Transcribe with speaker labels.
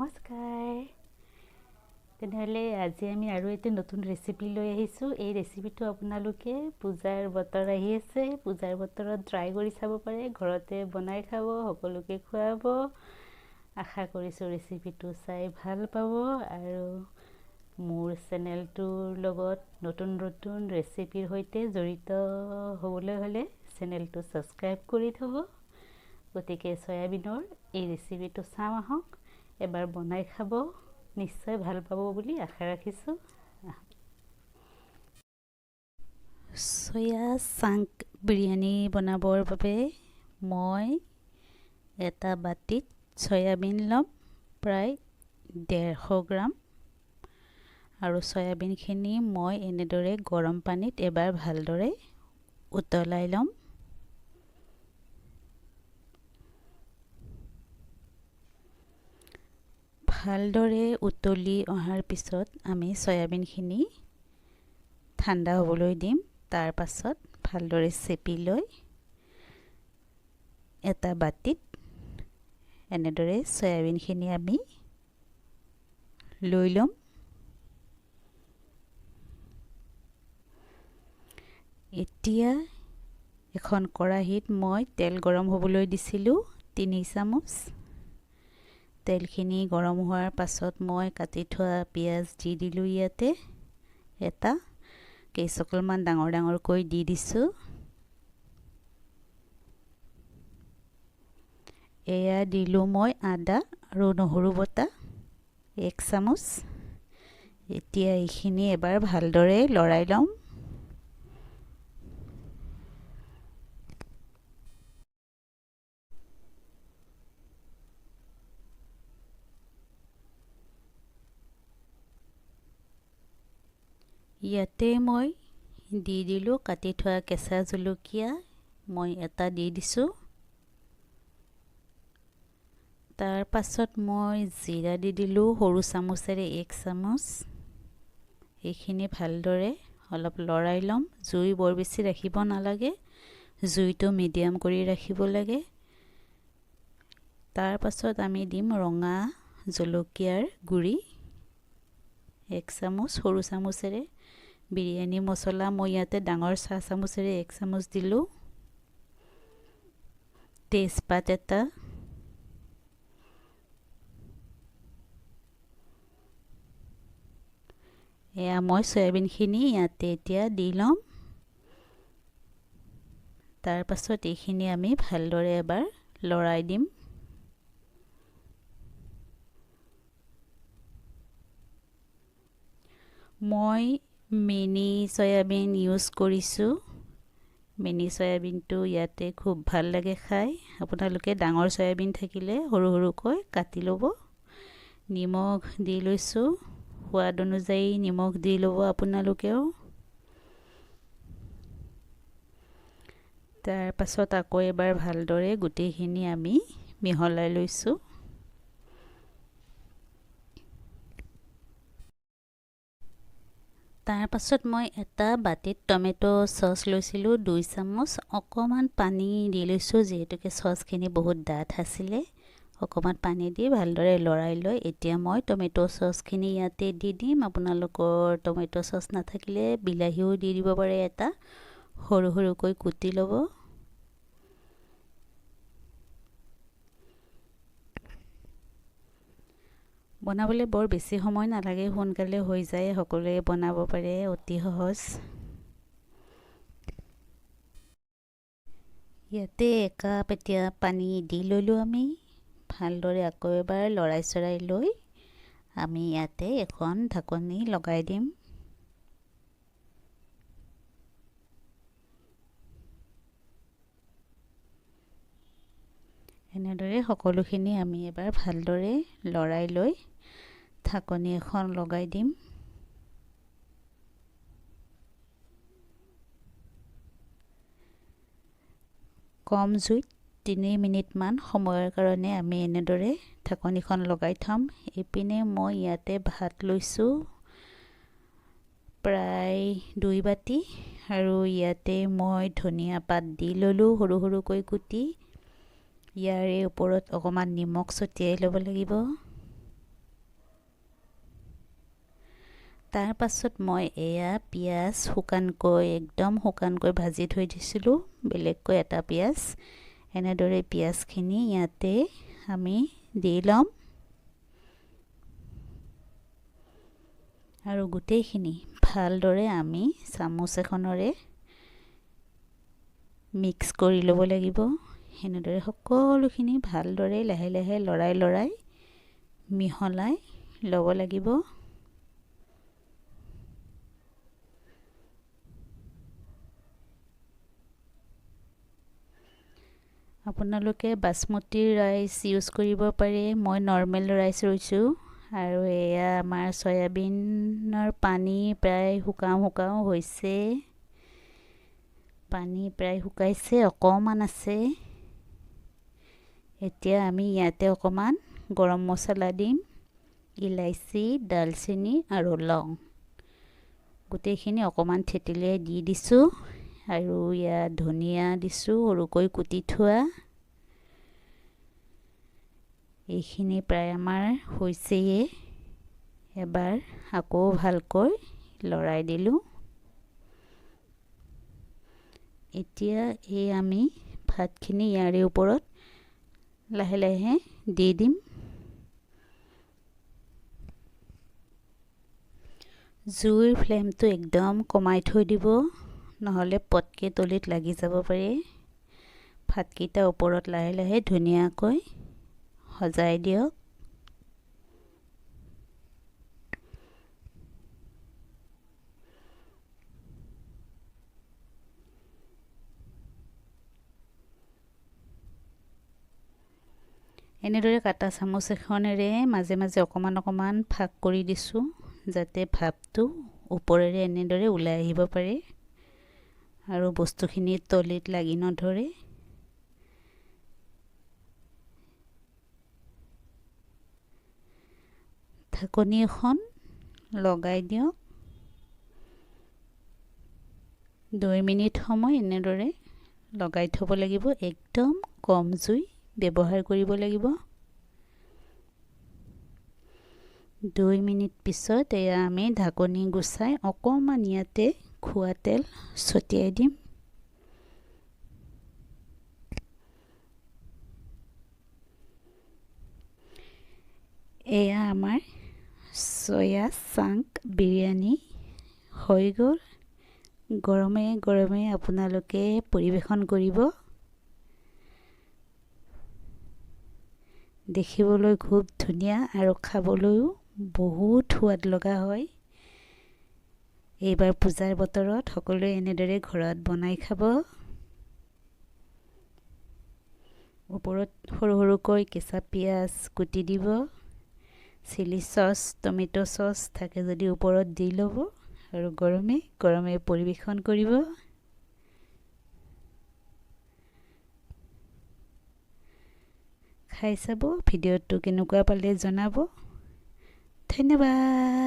Speaker 1: নমস্কাৰ তেনেহলে আজি আমি আৰু এটা নতুন ৰেচিপি লৈ আহিছো এই ৰেচিপিটো আপোনালোকে পূজাৰ বতৰ আহি আছে পূজাৰ বতৰত ট্ৰাই কৰি চাব পাৰে ঘৰতে বনাই খাব সকলোকে খুৱাব আশা কৰিছো ৰেচিপিটো চাই ভাল পাব আৰু মোৰ চেনেলটোৰ লগত নতুন নতুন ৰেচিপিৰ হৈতে জড়িত হ'বলৈ হলে চেনেলটো সাবস্ক্ৰাইব কৰি থব গতিকে সয়াবিনৰ এই ৰেচিপিটো চাম আহক এবাৰ বনাই খাব নিশ্চয় ভাল পাব বুলি আশা ৰাখিছো সয়া চাংক বিৰিয়ানী বনাবৰ বাবে মই এটা বাটিত সয়াবিন লম প্ৰায় 150 গ্ৰাম আৰু সয়াবিনখিনি মই এনেদৰে গৰম পানীত এবাৰ ভালদৰে উতলাই লম ভালদৰে উতলি অহাৰ পিছত আমি সয়াবিনখিনি ঠাণ্ডা হ'বলৈ দিম তাৰ পাছত ভালদৰে চেপি লৈ এটা বাটিত এনেদৰে সয়াবিনখিনি আমি লৈ লম এতিয়া এখন কৰাহীত মই তেল গৰম হ'বলৈ দিছিলো 3 চামুচ তেলখিনি গৰম হোৱাৰ পাছত মই কাটি থোৱা পিয়াজ দি দিলো ইয়াতে এটা কেইচকলমান ডাঙৰ কৈ দি দিছো এয়া দিলো মই আদা আৰু নহৰু বটা 1 চামুচ এতিয়া এইখিনি এবাৰ ভালদৰে লৰাই লম ইয়াতে মই দি দিলো কাটি থোৱা কেঁচা জলকীয়া মই এটা দি দিছো তাৰ পাছত মই জিৰা দি দিলো সৰু চামুচেৰে 1 চামুচ এইখিনি ভালদৰে অলপ লৰাই লম জুই বৰ বেছি ৰাখিব নালাগে জুইটো মিডিয়াম কৰি ৰাখিব লাগে তাৰ পাছত আমি দিম ৰঙা জলকীয়াৰ গুৰি 1 চামুচ সৰু চামুচেৰে বিৰিয়ানী মছলা মই ইয়াতে ডাঙৰ চামুচেৰে 1 চামুচ দিলো তেজপাত এটা এয়া মই সয়াবিনখিনি ইয়াতে এতিয়া দি লম তাৰ পাছত এইখিনি আমি ভালদৰে এবাৰ লৰাই দিম মই মিনি সয়াবিন ইউজ কৰিছো মিনি সয়াবিনটো ইয়াতে খুব ভাল লাগে খাই আপোনালোকে ডাঙৰ সয়াবিন থাকিলে সৰুকৈ কাটি ল'ব নিমখ দি লৈছো সোৱাদ অনুযায়ী নিমখ দি ল'ব আপোনালোকেও তাৰ পাছত আকৌ এবাৰ ভালদৰে গুটেইখিনি আমি মিহলাই লৈছো তাৰ পাছত মই এটা বাটিত টমেটো সস লৈছিলো 2 চামুচ অকমান পানী দি লৈছো যেহেতুকে সসখিনি বহুত ডাঠ আছিল অকমান পানী দি ভালদৰে লৰাই লৈ এতিয়া মই টমেটো সসখিনি ইয়াতে দি দিম আপোনালোকৰ টমেটো সস নাথাকিলে বিলাহীও দি দিব পাৰে এটা সৰুকৈ কুটি ল'ব বনাবলৈ বৰ বেছি সময় নালাগে সোনকালে হৈ যায় সকলোৱে বনাব পাৰে অতি সহজ ইয়াতে একাপ এতিয়া পানী দি ললো আমি ভালদৰে আকৌ এবাৰ লৰাই লৈ আমি ইয়াতে এখন ঢাকনি লগাই দিম এনেদৰে সকলোখিনি আমি এবাৰ ভালদৰে লৰাই লৈ ঢাকনি এখন লগাই দিম কম জুইত 3 মিনিট মান সময়ৰ কাৰণে আমি এনেদৰে ঢাকনিখন লগাই থম এপিনে মই ইয়াতে ভাত লৈছো প্ৰায় 2 বাটি আৰু ইয়াতে মই ধনিয়া পাত দি ললো সৰুকৈ কুটি ইয়াৰে ওপৰত অকমান নিমখ ছটিয়াই ল'ব লাগিব তাৰ পাছত মই এয়া পিয়াজ শুকানকৈ একদম শুকানকৈ ভাজি থৈ দিছিলোঁ বেলেগকৈ এটা পিয়াজ এনেদৰে পিয়াজখিনি ইয়াতে আমি দি ল'ম আৰু গোটেইখিনি ভালদৰে আমি চামুচ এখনৰে মিক্স কৰি ল'ব লাগিব এনেদৰে সকলোখিনি ভালদৰে লাহে লাহে লৰাই মিহলাই ল'ব লাগিব আপোনালোকে বাসমতি ৰাইচ ইউজ কৰিব পাৰে মই নৰ্মেল ৰাইচ লৈছোঁ আৰু এয়া আমাৰ সয়াবিনৰ পানী প্ৰায় শুকাও হৈছে পানী প্ৰায় শুকাইছে অকমান আছে এতিয়া আমি ইয়াতে অকমান গৰম মছলা দিম ইলাইচি দালচিনি আৰু লং গোটেইখিনি অকমান থেতেলিয়াই দি দিছোঁ আৰু ইয়াত ধনিয়া দিছোঁ সৰুকৈ কুটি থোৱা এইখিনি প্ৰায় আমাৰ হৈছেয়ে এবাৰ আকৌ ভালকৈ লৰাই দিলোঁ এতিয়া এই আমি ভাতখিনি ইয়াৰে ওপৰত লাহে লাহে দি দিম জুইৰ ফ্লেমটো একদম কমাই থৈ দিব নহলে পটকে তলিত লাগি যাব পাৰে ভাতকেইটা ওপৰত লাহে লাহে ধুনীয়াকৈ সজাই দিয়ক এনেদৰে কাটা চামুচ এখনেৰে মাজে মাজে অকমান ফাক কৰি দিছোঁ যাতে ভাপটো ওপৰেৰে এনেদৰে ওলাই আহিব পাৰে আৰু বস্তুখিনি তলিত লাগি নধৰে ঢাকনি এখন লগাই দিয়ক 2 মিনিট সময় এনেদৰে লগাই থব লাগিব একদম কম জুই ব্যৱহাৰ কৰিব লাগিব 2 মিনিট পিছত এয়া আমি ঢাকনি গুছাই অকমান ইয়াতে খোৱা তেল ছটিয়াই দিম এয়া আমাৰ soya chunk biryani হৈ গ'ল গৰমে গৰমে আপোনালোকে পৰিবেশন কৰিব দেখিবলৈ খুব ধুনীয়া আৰু খাবলৈও বহুত সোৱাদ লগা হয় এইবাৰ পূজাৰ বতৰত সকলোৱে এনেদৰে ঘৰত বনাই খাব ওপৰত সৰু সৰুকৈ কেঁচা পিয়াজ কুটি দিব চিলি সস টমেটো সস থাকে যদি ওপৰত দি ল'ব আৰু গৰমে গৰমে পৰিবেশন কৰিব খাই চাব ভিডিঅ'টো কেনেকুৱা পালে জনাব ধন্যবাদ